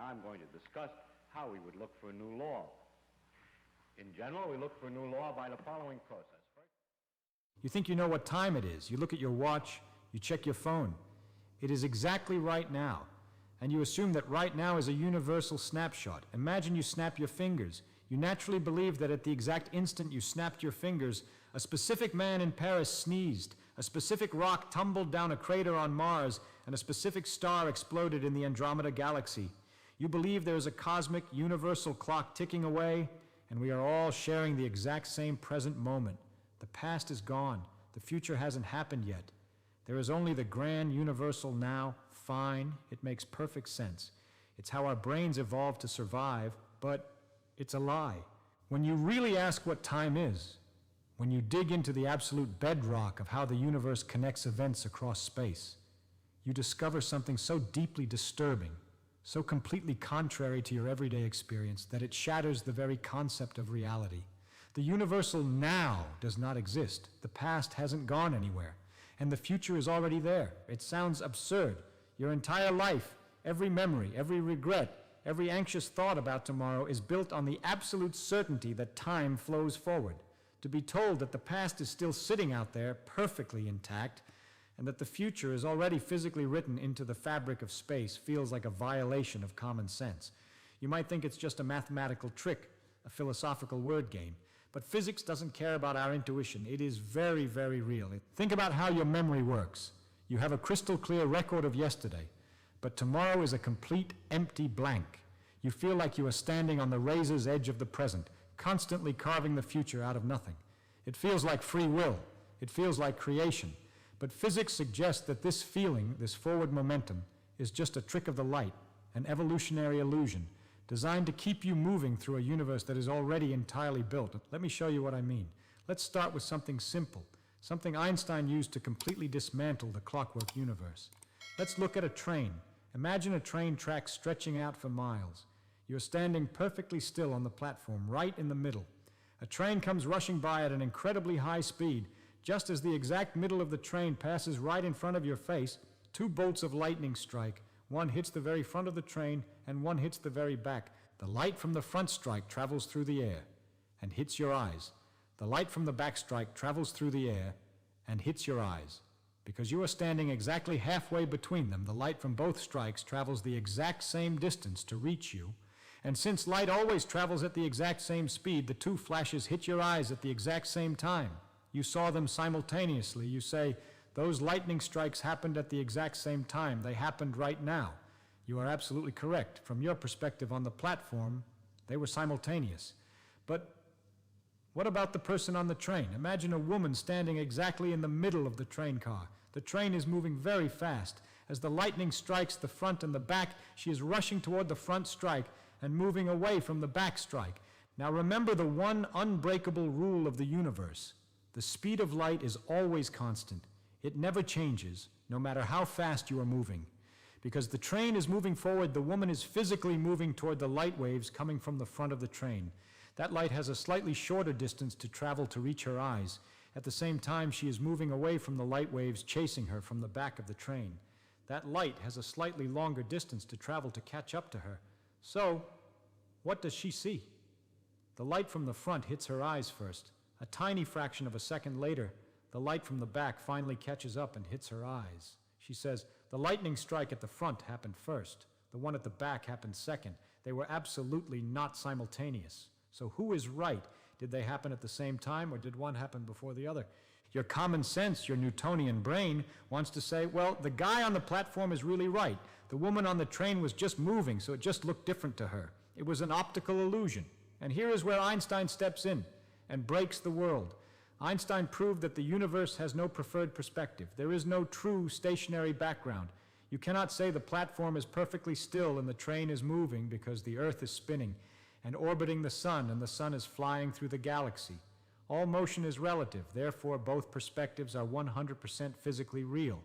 Now I'm going to discuss how we would look for a new law. In general, we look for a new law by the following process. First, you think you know what time it is. You look at your watch, you check your phone. It is exactly right now. And you assume that right now is a universal snapshot. Imagine you snap your fingers. You naturally believe that at the exact instant you snapped your fingers, a specific man in Paris sneezed, a specific rock tumbled down a crater on Mars, and a specific star exploded in the Andromeda galaxy. You believe there is a cosmic, universal clock ticking away, and we are all sharing the exact same present moment. The past is gone. The future hasn't happened yet. There is only the grand universal now. Fine, it makes perfect sense. It's how our brains evolved to survive, but it's a lie. When you really ask what time is, when you dig into the absolute bedrock of how the universe connects events across space, you discover something so deeply disturbing, so completely contrary to your everyday experience that it shatters the very concept of reality. The universal now does not exist. The past hasn't gone anywhere, and the future is already there. It sounds absurd. Your entire life, every memory, every regret, every anxious thought about tomorrow is built on the absolute certainty that time flows forward. To be told that the past is still sitting out there perfectly intact and that the future is already physically written into the fabric of space feels like a violation of common sense. You might think it's just a mathematical trick, a philosophical word game, but physics doesn't care about our intuition. It is very, very real. Think about how your memory works. You have a crystal clear record of yesterday, but tomorrow is a complete empty blank. You feel like you are standing on the razor's edge of the present, constantly carving the future out of nothing. It feels like free will. It feels like creation. But physics suggests that this feeling, this forward momentum, is just a trick of the light, an evolutionary illusion, designed to keep you moving through a universe that is already entirely built. Let me show you what I mean. Let's start with something simple, something Einstein used to completely dismantle the clockwork universe. Let's look at a train. Imagine a train track stretching out for miles. You're standing perfectly still on the platform, right in the middle. A train comes rushing by at an incredibly high speed. Just as the exact middle of the train passes right in front of your face, two bolts of lightning strike. One hits the very front of the train, and one hits the very back. The light from the front strike travels through the air and hits your eyes. The light from the back strike travels through the air and hits your eyes. Because you are standing exactly halfway between them, the light from both strikes travels the exact same distance to reach you. And since light always travels at the exact same speed, the two flashes hit your eyes at the exact same time. You saw them simultaneously. You say, those lightning strikes happened at the exact same time. They happened right now. You are absolutely correct. From your perspective on the platform, they were simultaneous. But what about the person on the train? Imagine a woman standing exactly in the middle of the train car. The train is moving very fast. As the lightning strikes the front and the back, she is rushing toward the front strike and moving away from the back strike. Now remember the one unbreakable rule of the universe. The speed of light is always constant. It never changes, no matter how fast you are moving. Because the train is moving forward, the woman is physically moving toward the light waves coming from the front of the train. That light has a slightly shorter distance to travel to reach her eyes. At the same time, she is moving away from the light waves chasing her from the back of the train. That light has a slightly longer distance to travel to catch up to her. So, what does she see? The light from the front hits her eyes first. A tiny fraction of a second later, the light from the back finally catches up and hits her eyes. She says, the lightning strike at the front happened first. The one at the back happened second. They were absolutely not simultaneous. So who is right? Did they happen at the same time, or did one happen before the other? Your common sense, your Newtonian brain, wants to say, well, the guy on the platform is really right. The woman on the train was just moving, so it just looked different to her. It was an optical illusion. And here is where Einstein steps in and breaks the world. Einstein proved that the universe has no preferred perspective. There is no true stationary background. You cannot say the platform is perfectly still and the train is moving because the Earth is spinning and orbiting the sun and the sun is flying through the galaxy. All motion is relative, therefore both perspectives are 100% physically real.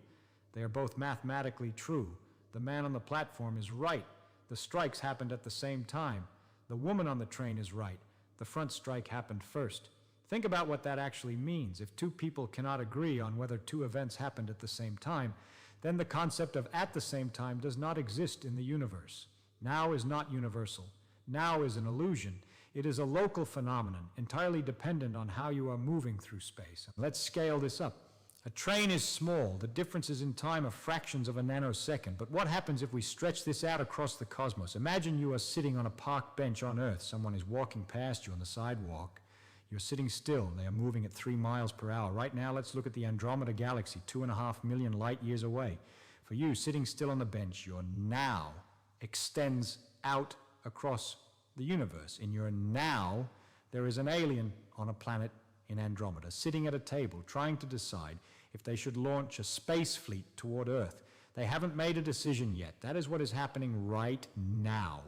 They are both mathematically true. The man on the platform is right. The strikes happened at the same time. The woman on the train is right. The front strike happened first. Think about what that actually means. If two people cannot agree on whether two events happened at the same time, then the concept of at the same time does not exist in the universe. Now is not universal. Now is an illusion. It is a local phenomenon, entirely dependent on how you are moving through space. Let's scale this up. A train is small. The differences in time are fractions of a nanosecond. But what happens if we stretch this out across the cosmos? Imagine you are sitting on a park bench on Earth. Someone is walking past you on the sidewalk. You're sitting still. They are moving at 3 miles per hour. Right now, let's look at the Andromeda galaxy, 2.5 million light years away. For you, sitting still on the bench, your now extends out across the universe. In your now, there is an alien on a planet in Andromeda, sitting at a table, trying to decide if they should launch a space fleet toward Earth. They haven't made a decision yet. That is what is happening right now.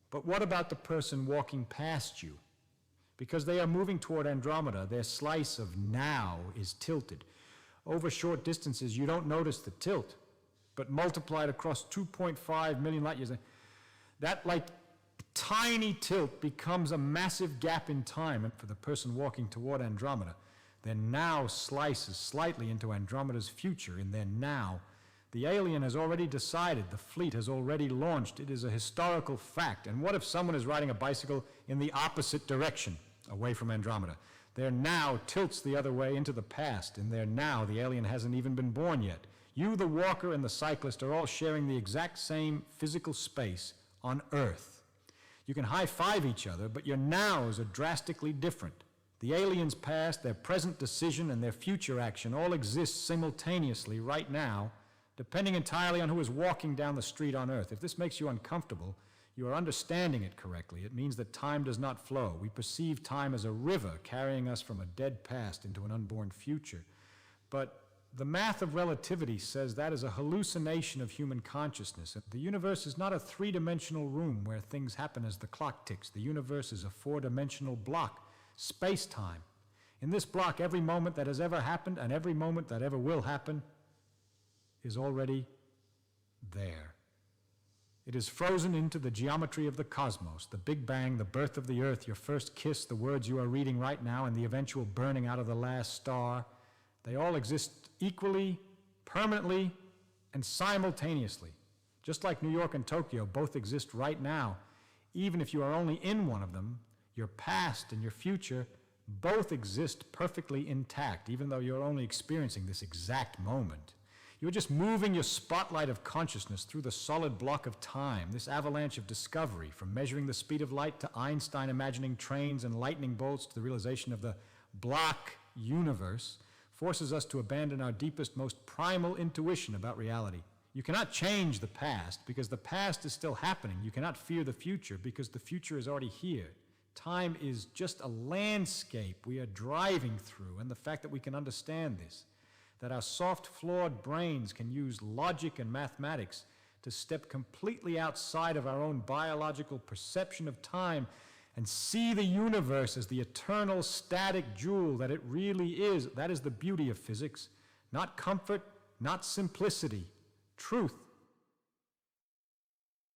But what about the person walking past you? Because they are moving toward Andromeda, their slice of now is tilted. Over short distances, you don't notice the tilt, but multiplied across 2.5 million light years, that tiny tilt becomes a massive gap in time. And for the person walking toward Andromeda, their now slices slightly into Andromeda's future. In their now, the alien has already decided, the fleet has already launched. It is a historical fact. And what if someone is riding a bicycle in the opposite direction, away from Andromeda? Their now tilts the other way into the past. In their now, the alien hasn't even been born yet. You, the walker, and the cyclist are all sharing the exact same physical space on Earth. You can high-five each other, but your nows are drastically different. The alien's past, their present decision, and their future action all exist simultaneously right now, depending entirely on who is walking down the street on Earth. If this makes you uncomfortable, you are understanding it correctly. It means that time does not flow. We perceive time as a river carrying us from a dead past into an unborn future. But the math of relativity says that is a hallucination of human consciousness. The universe is not a three-dimensional room where things happen as the clock ticks. The universe is a four-dimensional block, space-time. In this block, every moment that has ever happened and every moment that ever will happen is already there. It is frozen into the geometry of the cosmos, the Big Bang, the birth of the Earth, your first kiss, the words you are reading right now, and the eventual burning out of the last star. They all exist equally, permanently, and simultaneously. Just like New York and Tokyo both exist right now, even if you are only in one of them, your past and your future both exist perfectly intact, even though you're only experiencing this exact moment. You're just moving your spotlight of consciousness through the solid block of time, this avalanche of discovery, from measuring the speed of light to Einstein imagining trains and lightning bolts to the realization of the block universe, forces us to abandon our deepest, most primal intuition about reality. You cannot change the past because the past is still happening. You cannot fear the future because the future is already here. Time is just a landscape we are driving through, and the fact that we can understand this, that our soft, flawed brains can use logic and mathematics to step completely outside of our own biological perception of time and see the universe as the eternal, static jewel that it really is. That is the beauty of physics. Not comfort, not simplicity. Truth